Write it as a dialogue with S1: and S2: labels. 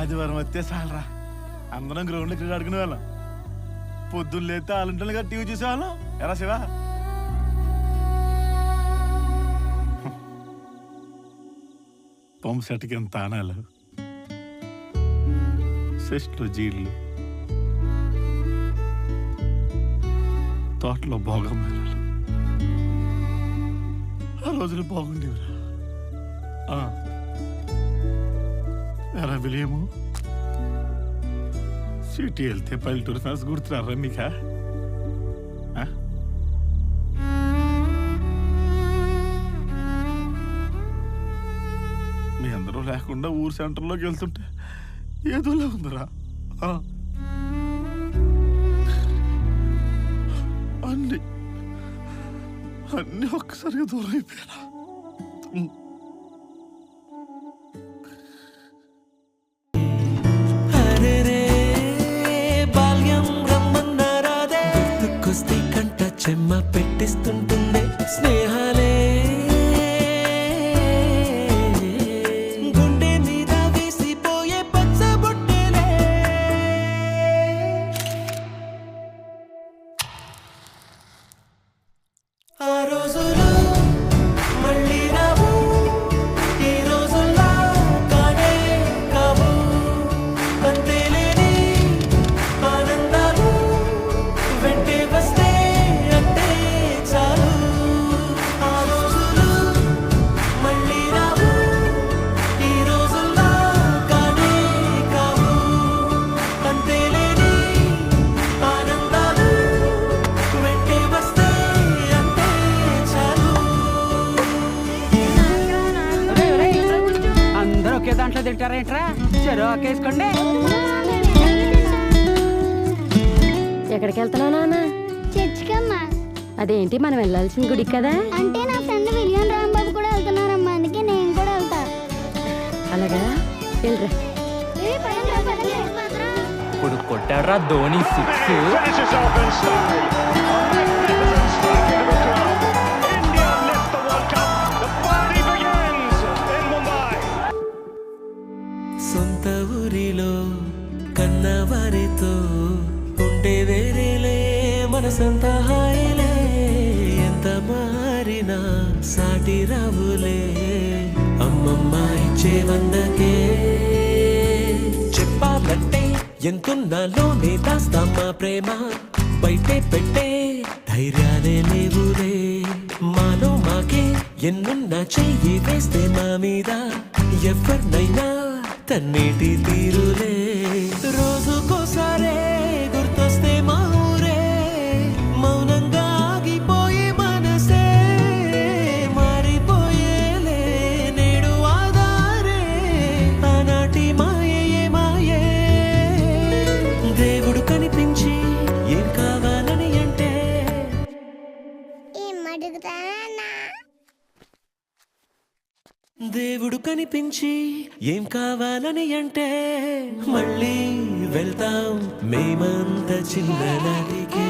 S1: ఆదివారం వస్తే చాలరా, అందరం గ్రౌండ్లో క్రికెట్ ఆడుకునే వాళ్ళం. పొద్దున్న లేస్తే ఆలుంటలుగా టీవీ చూసేవాళ్ళం. ఎలా శివ? పంప్ సెట్కి ఎంత ఆనాలు, సెస్ట్లో జీళ్ళు, తోటలో భోగమ్మలు. ఆ రోజులు బాగుండేవిరా. ఎరా విలియము, సిటీ వెళ్తే పల్లెటూరు ఫ్యాన్స్ గుర్తున్నారా మీకా? మీ అందరూ లేకుండా ఊరు సెంటర్లోకి వెళ్తుంటే ఏదోలా ఉందిరా. అన్ని అన్ని ఒక్కసారిగా దూరం అయిపోయారా.
S2: చెమ్మ పెట్టిస్తుంటుండే స్నేహాలే గుండె మీద వేసిపోయే పచ్చబొట్టెలే. ఆ రోజులు మళ్ళీ రావు, ఈ రోజుల్లో కానే కావు. అంతేలేని ఆనందాలు వెంటే వస్తే
S3: దాంట్లో తింటారేంట్రా? చెరో కేసుకోండి.
S4: ఎక్కడికి వెళ్తున్నావు నాన్న?
S5: చర్చికమ్మా.
S4: అదేంటి, మనం వెళ్ళాల్సిన గుడికి కదా?
S5: అంటే నా ఫ్రెండ్ విలియం రాంబాబు కూడా వెళ్తున్నారమ్మా, అందుకే నేను కూడా వెళ్తా.
S4: అలాగా, వెళ్ళరా.
S3: ఇప్పుడు కొట్టాడ్రా ధోని 6.
S2: సొంత ఊరిలో కన్నవారితో ఉండే వేరేలే మనసంత హాయిలే. ఎంత మారినా సాటి రావులే అమ్మమ్మ ఇచ్చే వందకే. చెప్పాలంటే ఎంతున్నాలోనే దాస్తామా ప్రేమ, బయటే పెట్టే ధైర్యాలే లేవులే. మాలో మాకే ఎన్నున్నా చెయ్యి వేస్తే మా మీద ఎవరినైనా తన్నేటి తీరులే. రోజుకోసారే గుర్తొస్తే మా ఊరే మౌనంగా ఆగిపోయే మనసే. మారిపోయేలే నేడు ఆధారే ఆనాటి మాయే మాయే. దేవుడు కనిపించి ఏం కావాలని అంటే దేవుడు కనిపించి ఏం కావాలని అంటే మళ్ళీ వెళ్తాం మేమంత చిన్ననాటికి.